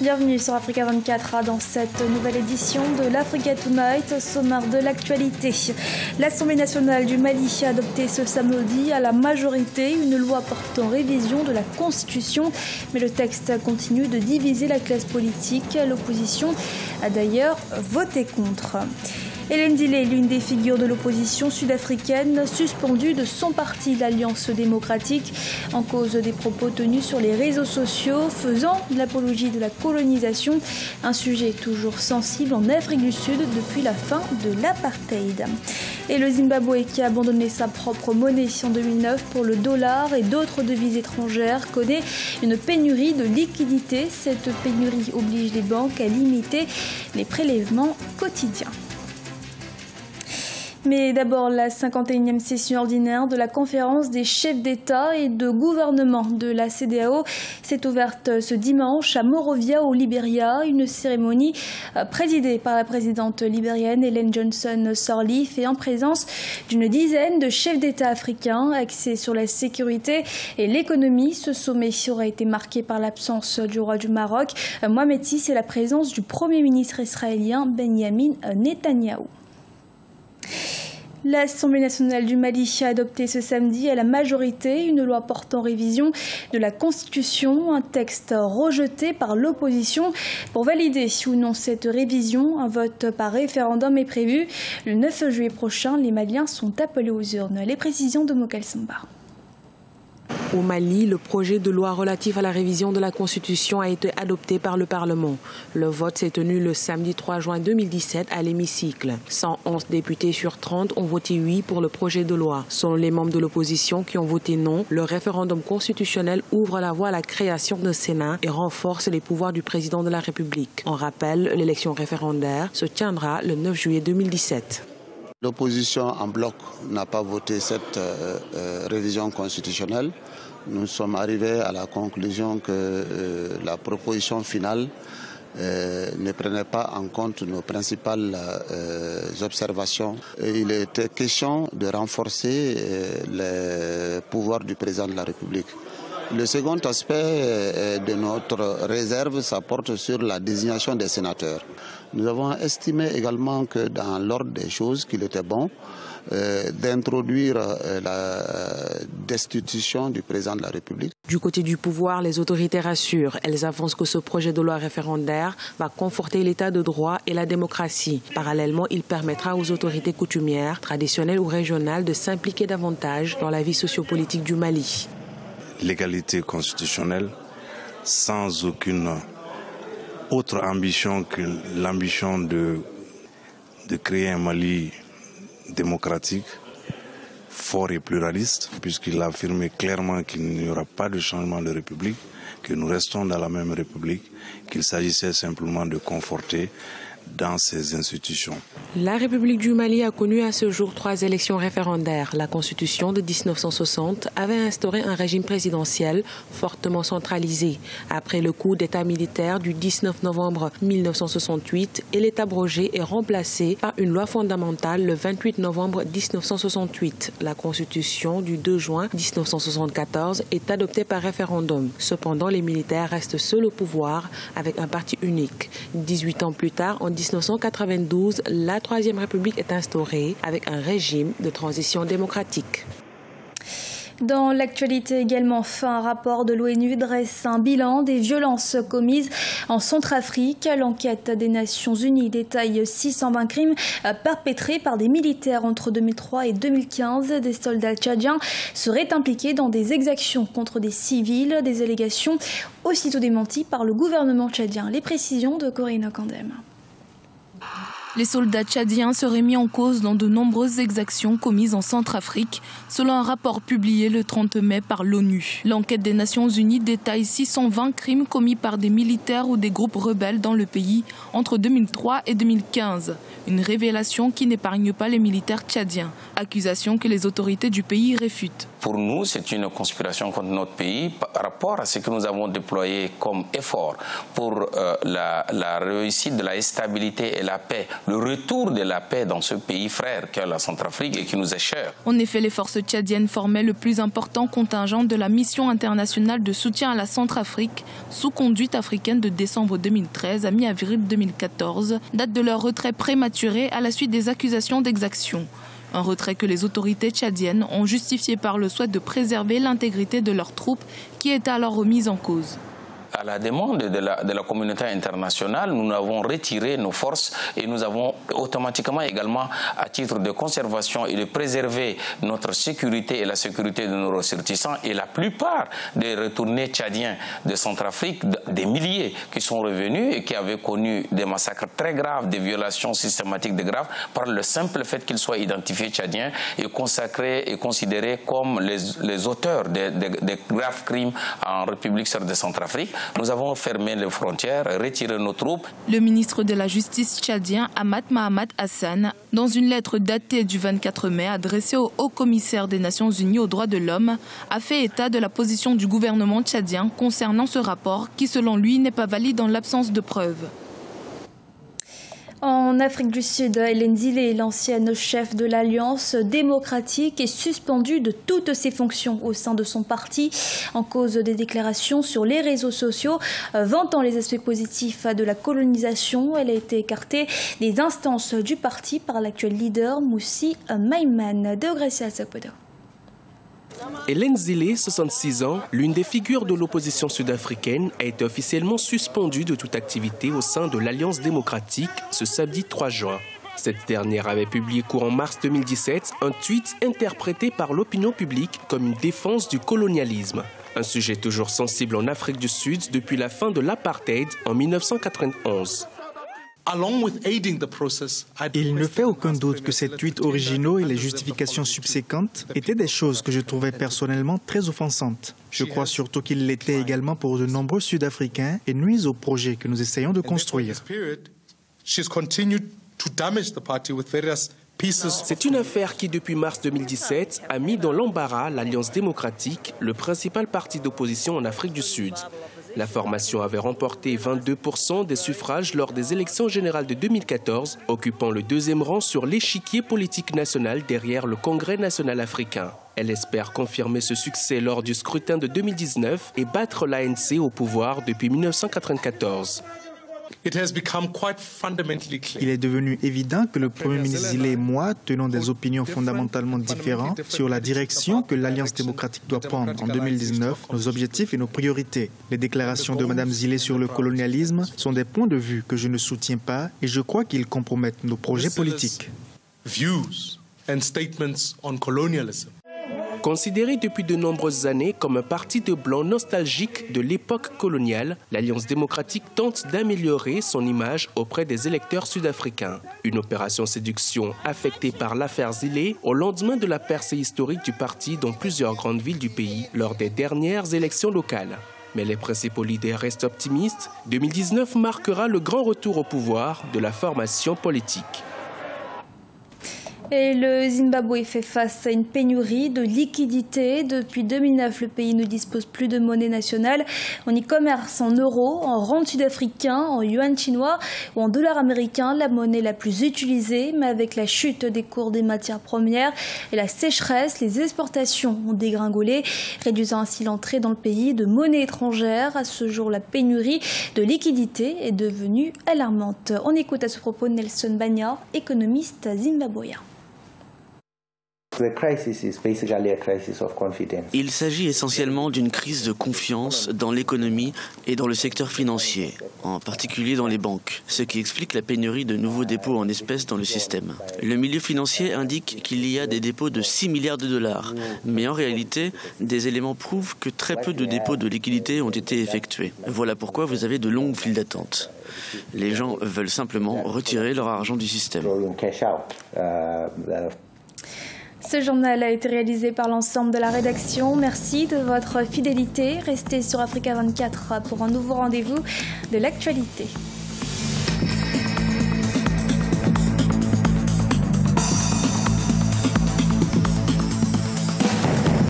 Bienvenue sur Africa 24 dans cette nouvelle édition de l'Africa Tonight, sommaire de l'actualité. L'Assemblée nationale du Mali a adopté ce samedi à la majorité une loi portant révision de la Constitution. Mais le texte continue de diviser la classe politique. L'opposition a d'ailleurs voté contre. Hélène Dillé, l'une des figures de l'opposition sud-africaine, suspendue de son parti, l'Alliance démocratique, en cause des propos tenus sur les réseaux sociaux, faisant de l'apologie de la colonisation, un sujet toujours sensible en Afrique du Sud depuis la fin de l'apartheid. Et le Zimbabwe, qui a abandonné sa propre monnaie en 2009 pour le dollar et d'autres devises étrangères, connaît une pénurie de liquidités. Cette pénurie oblige les banques à limiter les prélèvements quotidiens. Mais d'abord, la 51e session ordinaire de la conférence des chefs d'État et de gouvernement de la CEDEAO s'est ouverte ce dimanche à Monrovia au Libéria. Une cérémonie présidée par la présidente libérienne Ellen Johnson Sirleaf et en présence d'une dizaine de chefs d'État africains axés sur la sécurité et l'économie. Ce sommet aurait été marqué par l'absence du roi du Maroc, Mohamed VI, et la présence du Premier ministre israélien Benjamin Netanyahou. L'Assemblée nationale du Mali a adopté ce samedi à la majorité une loi portant révision de la Constitution, un texte rejeté par l'opposition. Pour valider ou non cette révision, un vote par référendum est prévu. Le 9 juillet prochain, les Maliens sont appelés aux urnes. Les précisions de Mokel Samba. Au Mali, le projet de loi relatif à la révision de la Constitution a été adopté par le Parlement. Le vote s'est tenu le samedi 3 juin 2017 à l'hémicycle. 111 députés sur 30 ont voté oui pour le projet de loi. Selon les membres de l'opposition qui ont voté non, le référendum constitutionnel ouvre la voie à la création d'un Sénat et renforce les pouvoirs du président de la République. En rappel, l'élection référendaire se tiendra le 9 juillet 2017. L'opposition en bloc n'a pas voté cette révision constitutionnelle. Nous sommes arrivés à la conclusion que la proposition finale ne prenait pas en compte nos principales observations. Il était question de renforcer les pouvoirs du président de la République. Le second aspect de notre réserve, ça porte sur la désignation des sénateurs. Nous avons estimé également que dans l'ordre des choses, qu'il était bon d'introduire la destitution du président de la République. Du côté du pouvoir, les autorités rassurent. Elles avancent que ce projet de loi référendaire va conforter l'état de droit et la démocratie. Parallèlement, il permettra aux autorités coutumières, traditionnelles ou régionales de s'impliquer davantage dans la vie sociopolitique du Mali. L'égalité constitutionnelle sans aucune autre ambition que l'ambition de créer un Mali démocratique, fort et pluraliste, puisqu'il a affirmé clairement qu'il n'y aura pas de changement de république, que nous restons dans la même république, qu'il s'agissait simplement de conforter dans ces institutions. La République du Mali a connu à ce jour 3 élections référendaires. La Constitution de 1960 avait instauré un régime présidentiel fortement centralisé. Après le coup d'État militaire du 19 novembre 1968, elle est abrogée et remplacée par une loi fondamentale le 28 novembre 1968. La Constitution du 2 juin 1974 est adoptée par référendum. Cependant, les militaires restent seuls au pouvoir avec un parti unique. 18 ans plus tard, en 1992, la Troisième République est instaurée avec un régime de transition démocratique. Dans l'actualité également, un rapport de l'ONU dresse un bilan des violences commises en Centrafrique. L'enquête des Nations Unies détaille 620 crimes perpétrés par des militaires entre 2003 et 2015. Des soldats tchadiens seraient impliqués dans des exactions contre des civils, des allégations aussitôt démenties par le gouvernement tchadien. Les précisions de Corinne Kandem. Les soldats tchadiens seraient mis en cause dans de nombreuses exactions commises en Centrafrique, selon un rapport publié le 30 mai par l'ONU. L'enquête des Nations Unies détaille 620 crimes commis par des militaires ou des groupes rebelles dans le pays entre 2003 et 2015. Une révélation qui n'épargne pas les militaires tchadiens, accusation que les autorités du pays réfutent. Pour nous, c'est une conspiration contre notre pays par rapport à ce que nous avons déployé comme effort pour la réussite de la stabilité et la paix, le retour de la paix dans ce pays frère qu'est la Centrafrique et qui nous est cher. En effet, les forces tchadiennes formaient le plus important contingent de la mission internationale de soutien à la Centrafrique, sous conduite africaine de décembre 2013 à mi-avril 2014, date de leur retrait prématuré à la suite des accusations d'exaction. Un retrait que les autorités tchadiennes ont justifié par le souhait de préserver l'intégrité de leurs troupes qui est alors remise en cause. À la demande de la communauté internationale, nous avons retiré nos forces et nous avons automatiquement également, à titre de conservation et de préserver notre sécurité et la sécurité de nos ressortissants, et la plupart des retournés tchadiens de Centrafrique, des milliers qui sont revenus et qui avaient connu des massacres très graves, des violations systématiques de graves, par le simple fait qu'ils soient identifiés tchadiens et consacrés et considérés comme les auteurs des graves crimes en République de Centrafrique. Nous avons fermé les frontières, retiré nos troupes. Le ministre de la Justice tchadien, Ahmad Mahamat Hassan, dans une lettre datée du 24 mai adressée au haut-commissaire des Nations Unies aux droits de l'homme, a fait état de la position du gouvernement tchadien concernant ce rapport qui, selon lui, n'est pas valide en l'absence de preuves. En Afrique du Sud, Hélène Zillé, l'ancienne chef de l'Alliance démocratique, est suspendue de toutes ses fonctions au sein de son parti en cause des déclarations sur les réseaux sociaux vantant les aspects positifs de la colonisation. Elle a été écartée des instances du parti par l'actuel leader Moussi Maïman. De Gracia Sapodo. Hélène Zillé, 66 ans, l'une des figures de l'opposition sud-africaine, a été officiellement suspendue de toute activité au sein de l'Alliance démocratique ce samedi 3 juin. Cette dernière avait publié courant mars 2017 un tweet interprété par l'opinion publique comme une défense du colonialisme. Un sujet toujours sensible en Afrique du Sud depuis la fin de l'apartheid en 1991. Il ne fait aucun doute que ces tweets originaux et les justifications subséquentes étaient des choses que je trouvais personnellement très offensantes. Je crois surtout qu'ils l'étaient également pour de nombreux Sud-Africains et nuisent au projet que nous essayons de construire. C'est une affaire qui, depuis mars 2017, a mis dans l'embarras l'Alliance démocratique, le principal parti d'opposition en Afrique du Sud. La formation avait remporté 22% des suffrages lors des élections générales de 2014, occupant le deuxième rang sur l'échiquier politique national derrière le Congrès national africain. Elle espère confirmer ce succès lors du scrutin de 2019 et battre l'ANC au pouvoir depuis 1994. Il est devenu évident que le Premier ministre Zillé et moi tenons des opinions fondamentalement différentes sur la direction que l'Alliance démocratique doit prendre en 2019, nos objectifs et nos priorités. Les déclarations de Mme Zillé sur le colonialisme sont des points de vue que je ne soutiens pas et je crois qu'ils compromettent nos projets politiques. Considérée depuis de nombreuses années comme un parti de blanc nostalgique de l'époque coloniale, l'Alliance démocratique tente d'améliorer son image auprès des électeurs sud-africains. Une opération séduction affectée par l'affaire Zillé au lendemain de la percée historique du parti dans plusieurs grandes villes du pays lors des dernières élections locales. Mais les principaux leaders restent optimistes. 2019 marquera le grand retour au pouvoir de la formation politique. Et le Zimbabwe fait face à une pénurie de liquidités. Depuis 2009, le pays ne dispose plus de monnaie nationale. On y commerce en euros, en rand sud-africain, en yuan chinois ou en dollars américains, la monnaie la plus utilisée. Mais avec la chute des cours des matières premières et la sécheresse, les exportations ont dégringolé, réduisant ainsi l'entrée dans le pays de monnaie étrangère. À ce jour, la pénurie de liquidités est devenue alarmante. On écoute à ce propos Nelson Banya, économiste zimbabwéen. Il s'agit essentiellement d'une crise de confiance dans l'économie et dans le secteur financier, en particulier dans les banques, ce qui explique la pénurie de nouveaux dépôts en espèces dans le système. Le milieu financier indique qu'il y a des dépôts de 6 milliards de dollars, mais en réalité, des éléments prouvent que très peu de dépôts de liquidités ont été effectués. Voilà pourquoi vous avez de longues files d'attente. Les gens veulent simplement retirer leur argent du système. Ce journal a été réalisé par l'ensemble de la rédaction. Merci de votre fidélité. Restez sur Africa 24 pour un nouveau rendez-vous de l'actualité.